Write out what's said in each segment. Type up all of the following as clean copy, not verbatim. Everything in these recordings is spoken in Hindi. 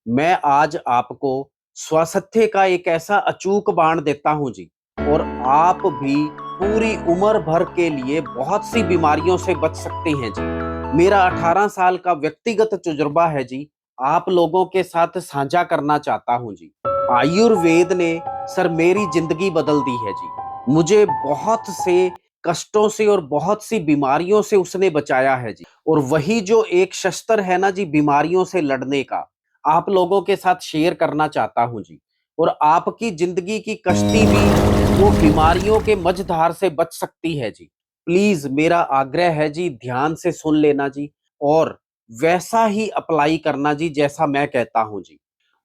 मैं आज आपको स्वास्थ्य का एक ऐसा अचूक बाण देता हूं जी। और आप भी पूरी उम्र भर के लिए बहुत सी बीमारियों से बच सकते हैं जी। मेरा 18 साल का व्यक्तिगत तजुर्बा है जी, आप लोगों के साथ साझा करना चाहता हूं जी। आयुर्वेद ने सर मेरी जिंदगी बदल दी है जी। मुझे बहुत से कष्टों से और बहुत सी बीमारियों से उसने बचाया है जी। और वही जो एक शस्त्र है ना जी बीमारियों से लड़ने का, आप लोगों के साथ शेयर करना चाहता हूं जी। और आपकी जिंदगी की कश्ती भी वो बीमारियों के मझधार से बच सकती है जी। प्लीज मेरा आग्रह है जी, ध्यान से सुन लेना जी। और वैसा ही अप्लाई करना जी जैसा मैं कहता हूं जी।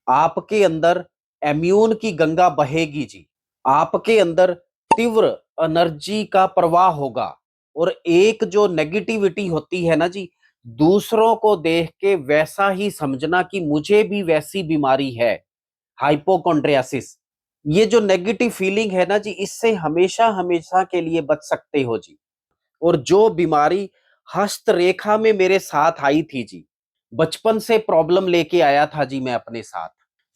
आपके अंदर इम्यून की गंगा बहेगी जी। आपके अंदर तीव्र एनर्जी का प्रवाह होगा। और एक जो नेगेटिविटी होती है ना जी, दूसरों को देख के वैसा ही समझना कि मुझे भी वैसी बीमारी है, हाइपोकॉन्ड्रियासिस। ये जो नेगेटिव फीलिंग है ना जी, इससे हमेशा हमेशा के लिए बच सकते हो जी। और जो बीमारी हस्तरेखा में मेरे साथ आई थी जी, बचपन से प्रॉब्लम लेके आया था जी मैं अपने साथ।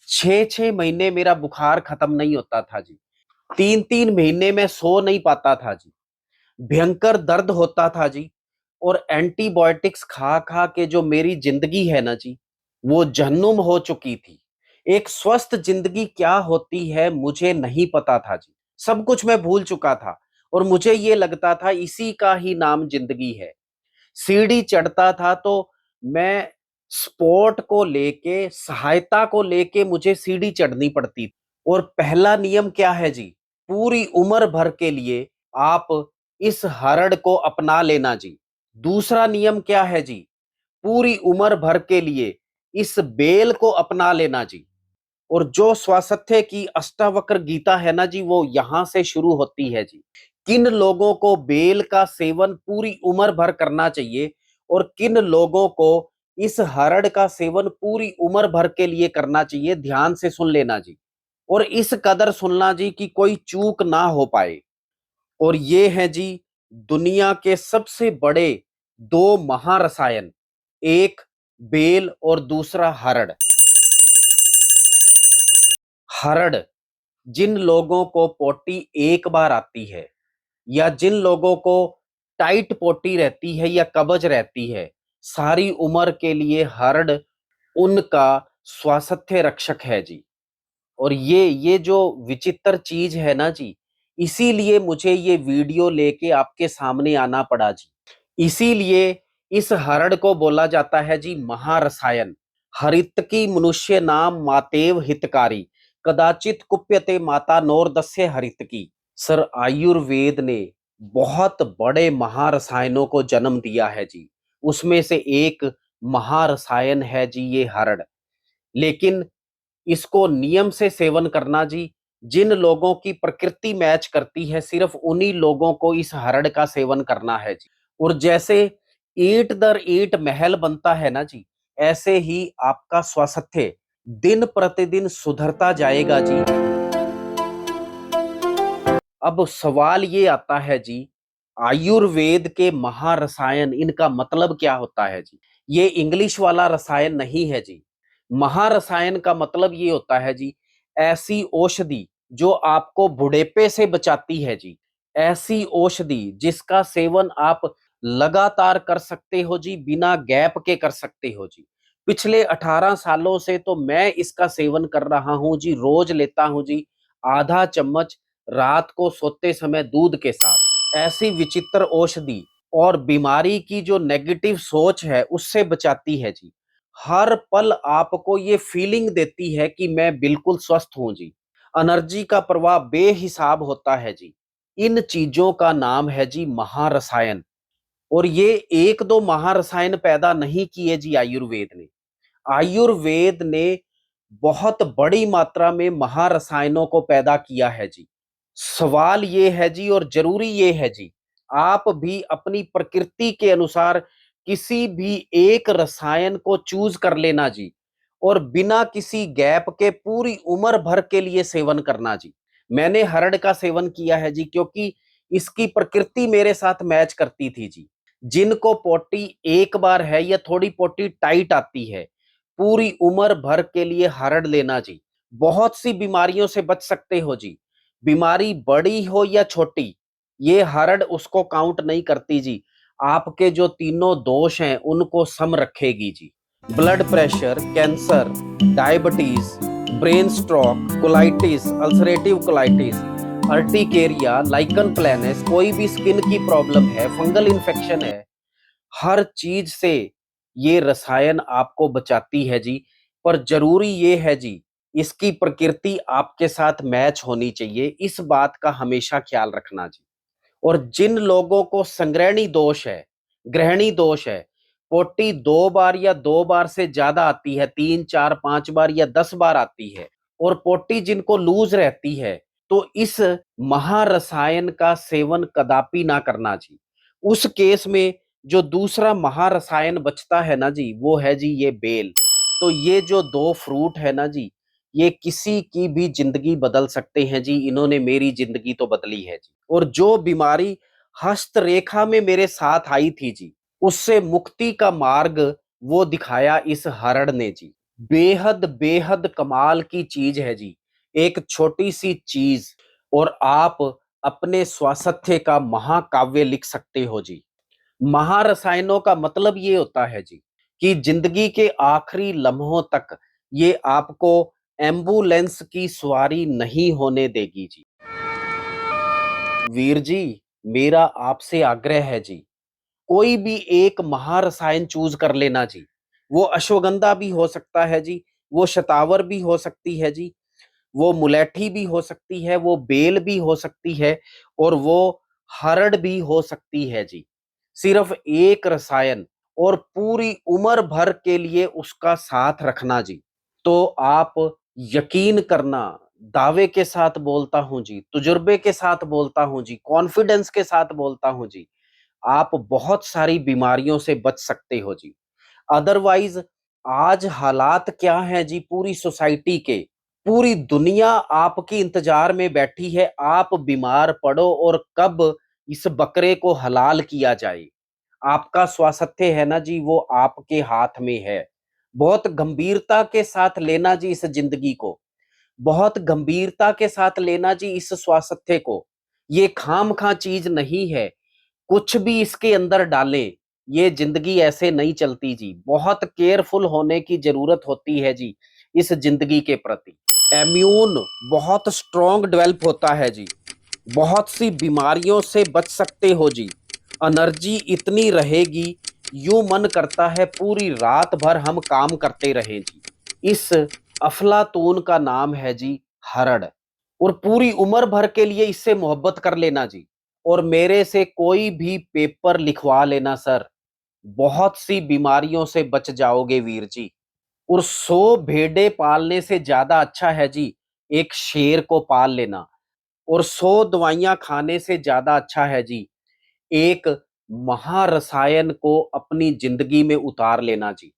6-6 महीने मेरा बुखार खत्म नहीं होता था जी। 3-3 महीने में सो नहीं पाता था जी। भयंकर दर्द होता था जी। और एंटीबायोटिक्स खा खा के जो मेरी जिंदगी है ना जी, वो जहन्नुम हो चुकी थी। एक स्वस्थ जिंदगी क्या होती है मुझे नहीं पता था जी। सब कुछ मैं भूल चुका था। और मुझे ये लगता था इसी का ही नाम जिंदगी है। सीढ़ी चढ़ता था तो मैं स्पोर्ट को लेके, सहायता को लेके मुझे सीढ़ी चढ़नी पड़ती। और पहला नियम क्या है जी, पूरी उम्र भर के लिए आप इस हरड़ को अपना लेना जी। दूसरा नियम क्या है जी, पूरी उम्र भर के लिए इस बेल को अपना लेना जी। और जो स्वास्थ्य की अष्टावक्र गीता है ना जी, वो यहां से शुरू होती है जी। किन लोगों को बेल का सेवन पूरी उम्र भर करना चाहिए और किन लोगों को इस हरड़ का सेवन पूरी उम्र भर के लिए करना चाहिए, ध्यान से सुन लेना जी। और इस कदर सुनना जी कि कोई चूक ना हो पाए। और ये है जी दुनिया के सबसे बड़े दो महारसायन, एक बेल और दूसरा हरड़। हरड़, जिन लोगों को पोटी एक बार आती है या जिन लोगों को टाइट पोटी रहती है या कब्ज रहती है, सारी उम्र के लिए हरड़ उनका स्वास्थ्य रक्षक है जी। और ये जो विचित्र चीज है ना जी, इसीलिए मुझे ये वीडियो लेके आपके सामने आना पड़ा जी। इसीलिए इस हरड़ को बोला जाता है जी महारसायन। हरितकी मनुष्य नाम मातेव हितकारी, कदाचित कुप्यते माता नोरदस्य हरितकी। सर आयुर्वेद ने बहुत बड़े महारसायनों को जन्म दिया है जी। उसमें से एक महारसायन है जी ये हरड़। लेकिन इसको नियम से सेवन करना जी, जिन लोगों की प्रकृति मैच करती है सिर्फ उन्हीं लोगों को इस हरड़ का सेवन करना है जी। और जैसे ईंट दर ईंट महल बनता है ना जी, ऐसे ही आपका स्वास्थ्य दिन प्रतिदिन सुधरता जाएगा जी। अब सवाल ये आता है जी, आयुर्वेद के महारसायन इनका मतलब क्या होता है जी? ये इंग्लिश वाला रसायन नहीं है जी। महारसायन का मतलब ये होता है जी, ऐसी औषधि जो आपको बुढ़ेपे से बचाती है जी। ऐसी औषधि जिसका सेवन आप लगातार कर सकते हो जी, बिना गैप के कर सकते हो जी। पिछले 18 सालों से तो मैं इसका सेवन कर रहा हूँ जी, रोज लेता हूँ जी, आधा चम्मच रात को सोते समय दूध के साथ। ऐसी विचित्र औषधि और बीमारी की जो नेगेटिव सोच है उससे बचाती है जी। हर पल आपको ये फीलिंग देती है कि मैं बिल्कुल स्वस्थ हूं जी। एनर्जी का प्रवाह बेहिसाब होता है जी। इन चीजों का नाम है जी महारसायन। और ये एक दो महारसायन पैदा नहीं किए जी आयुर्वेद ने। आयुर्वेद ने बहुत बड़ी मात्रा में महारसायनों को पैदा किया है जी। सवाल ये है जी और जरूरी ये है जी, आप भी अपनी प्रकृति के अनुसार किसी भी एक रसायन को चूज कर लेना जी। और बिना किसी गैप के पूरी उम्र भर के लिए सेवन करना जी। मैंने हरड़ का सेवन किया है जी, क्योंकि इसकी प्रकृति मेरे साथ मैच करती थी जी। जिनको पोटी एक बार है या थोड़ी पोटी टाइट आती है, पूरी उम्र भर के लिए हरड़ लेना जी। बहुत सी बीमारियों से बच सकते हो जी। बीमारी बड़ी हो या छोटी, ये हरड़ उसको काउंट नहीं करती जी। आपके जो तीनों दोष हैं उनको सम रखेगी जी। Blood pressure, cancer, diabetes, brain stroke, colitis, ulcerative colitis, urticaria, lichen planus, कोई भी स्किन की प्रॉब्लम है, फंगल इन्फेक्शन है, हर चीज से ये रसायन आपको बचाती है जी। पर जरूरी ये है जी, इसकी प्रकृति आपके साथ मैच होनी चाहिए, इस बात का हमेशा ख्याल रखना जी। और जिन लोगों को संग्रहणी दोष है, ग्रहणी दोष है, पोटी 2 बार या 2 बार से ज्यादा आती है, 3, 4, 5 बार या 10 बार आती है, और पोटी जिनको लूज रहती है, तो इस महारसायन का सेवन कदापि ना करना जी। उस केस में जो दूसरा महारसायन बचता है ना जी, वो है जी ये बेल। तो ये जो दो फ्रूट है ना जी, ये किसी की भी जिंदगी बदल सकते हैं जी। इन्होंने मेरी जिंदगी तो बदली है जी। और जो बीमारी हस्तरेखा में मेरे साथ आई थी जी, उससे मुक्ति का मार्ग वो दिखाया इस हरड़ ने जी। बेहद बेहद कमाल की चीज है जी। एक छोटी सी चीज, और आप अपने स्वास्थ्य का महाकाव्य लिख सकते हो जी। महारसायनों का मतलब ये होता है जी कि जिंदगी के आखिरी लम्हों तक ये आपको एम्बुलेंस की सवारी नहीं होने देगी जी। वीर जी, मेरा आपसे आग्रह है जी, कोई भी एक महारसायन चूज कर लेना जी। वो अश्वगंधा भी हो सकता है जी, वो शतावर भी हो सकती है जी, वो मुलेठी भी हो सकती है, वो बेल भी हो सकती है, और वो हरड़ भी हो सकती है जी। सिर्फ एक रसायन, और पूरी उम्र भर के लिए उसका साथ रखना जी। तो आप यकीन करना, दावे के साथ बोलता हूं जी, तजुर्बे के साथ बोलता हूं जी, कॉन्फिडेंस के साथ बोलता हूं जी, आप बहुत सारी बीमारियों से बच सकते हो जी। अदरवाइज आज हालात क्या हैं जी पूरी सोसाइटी के, पूरी दुनिया आपकी इंतजार में बैठी है, आप बीमार पड़ो और कब इस बकरे को हलाल किया जाए। आपका स्वास्थ्य है ना जी, वो आपके हाथ में है। बहुत गंभीरता के साथ लेना जी इस जिंदगी को, बहुत गंभीरता के साथ लेना जी इस स्वास्थ्य को। ये खाम-खा चीज नहीं है, कुछ भी इसके अंदर डालें, ये जिंदगी ऐसे नहीं चलती जी। बहुत केयरफुल होने की जरूरत होती है जी इस जिंदगी के प्रति। इम्यून बहुत स्ट्रांग डेवलप होता है जी, बहुत सी बीमारियों से बच सकते हो जी। एनर्जी इतनी रहेगी, यूं मन करता है पूरी रात भर हम काम करते रहें जी। इस अफलातून का नाम है जी हरड़, और पूरी उम्र भर के लिए इससे मोहब्बत कर लेना जी। और मेरे से कोई भी पेपर लिखवा लेना सर, बहुत सी बीमारियों से बच जाओगे वीर जी। और 100 भेड़ें पालने से ज्यादा अच्छा है जी एक शेर को पाल लेना, और 100 दवाइयां खाने से ज्यादा अच्छा है जी एक महारसायन को अपनी जिंदगी में उतार लेना जी।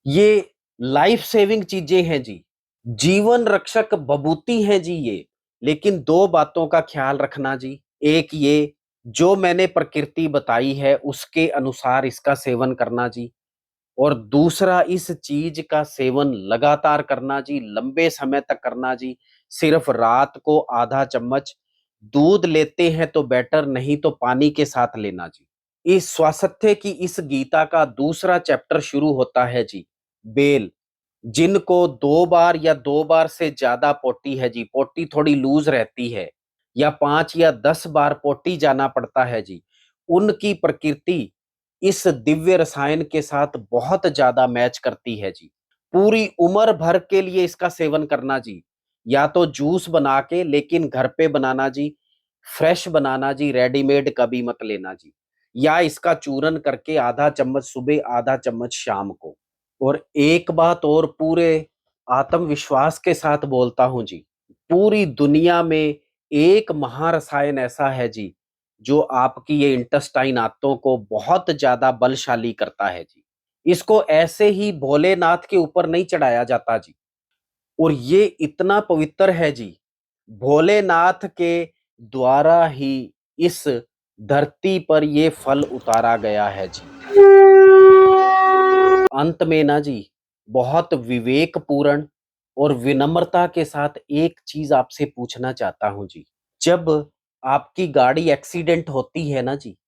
ये लाइफ सेविंग चीजें हैं जी, जीवन रक्षक बबूती हैं जी ये। लेकिन दो बातों का ख्याल रखना जी, एक ये, जो मैंने प्रकृति बताई है उसके अनुसार इसका सेवन करना जी, और दूसरा इस चीज का सेवन लगातार करना जी, लंबे समय तक करना जी। सिर्फ रात को आधा चम्मच, दूध लेते हैं तो बेटर, नहीं तो पानी के साथ लेना जी। इस स्वास्थ्य की इस गीता का दूसरा चैप्टर शुरू होता है जी बेल। जिनको 2 बार या 2 बार से ज्यादा पोटी है जी, पोटी थोड़ी लूज रहती है, या 5 या 10 बार पोटी जाना पड़ता है जी, उनकी प्रकृति इस दिव्य रसायन के साथ बहुत ज्यादा मैच करती है जी। पूरी उम्र भर के लिए इसका सेवन करना जी, या तो जूस बना के, लेकिन घर पे बनाना जी, फ्रेश बनाना जी, रेडीमेड कभी मत लेना जी। या इसका चूरन करके आधा चम्मच सुबह, आधा चम्मच शाम को। और एक बात और पूरे आत्मविश्वास के साथ बोलता हूं जी, पूरी दुनिया में एक महारसायन ऐसा है जी जो आपकी ये इंटेस्टाइन आंतों को बहुत ज्यादा बलशाली करता है जी। इसको ऐसे ही भोलेनाथ के ऊपर नहीं चढ़ाया जाता जी, और ये इतना पवित्र है जी, भोलेनाथ के द्वारा ही इस धरती पर ये फल उतारा गया है जी। अंत में ना जी, बहुत विवेकपूर्ण और विनम्रता के साथ एक चीज आपसे पूछना चाहता हूं जी। जब आपकी गाड़ी एक्सीडेंट होती है ना जी,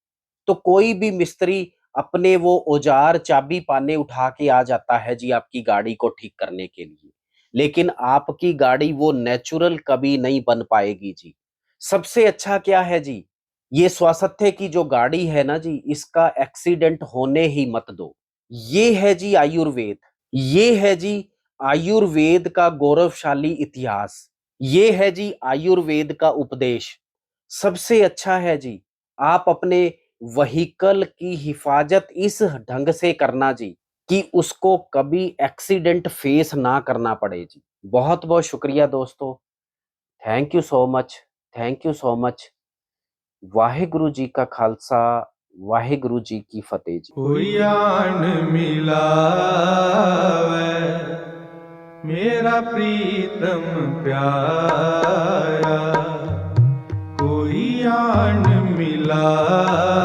तो कोई भी मिस्त्री अपने वो औजार चाबी पाने उठा के आ जाता है जी आपकी गाड़ी को ठीक करने के लिए। लेकिन आपकी गाड़ी वो नेचुरल कभी नहीं बन पाएगी जी। सबसे अच्छा क्या है जी, ये स्वास्थ्य की जो गाड़ी है ना जी, इसका एक्सीडेंट होने ही मत दो। ये है जी आयुर्वेद। ये है जी आयुर्वेद का गौरवशाली इतिहास। ये है जी आयुर्वेद का उपदेश। सबसे अच्छा है जी, आप अपने व्हीकल की हिफाजत इस ढंग से करना जी, कि उसको कभी एक्सीडेंट फेस ना करना पड़े जी। बहुत-बहुत शुक्रिया दोस्तों। Thank you so much, thank you so much. Waheguru ji का खालसा, वाहेगुरु जी की फतेह जी। कोई आन मिलावे मेरा प्रीतम प्यारा, कोई आन मिलावे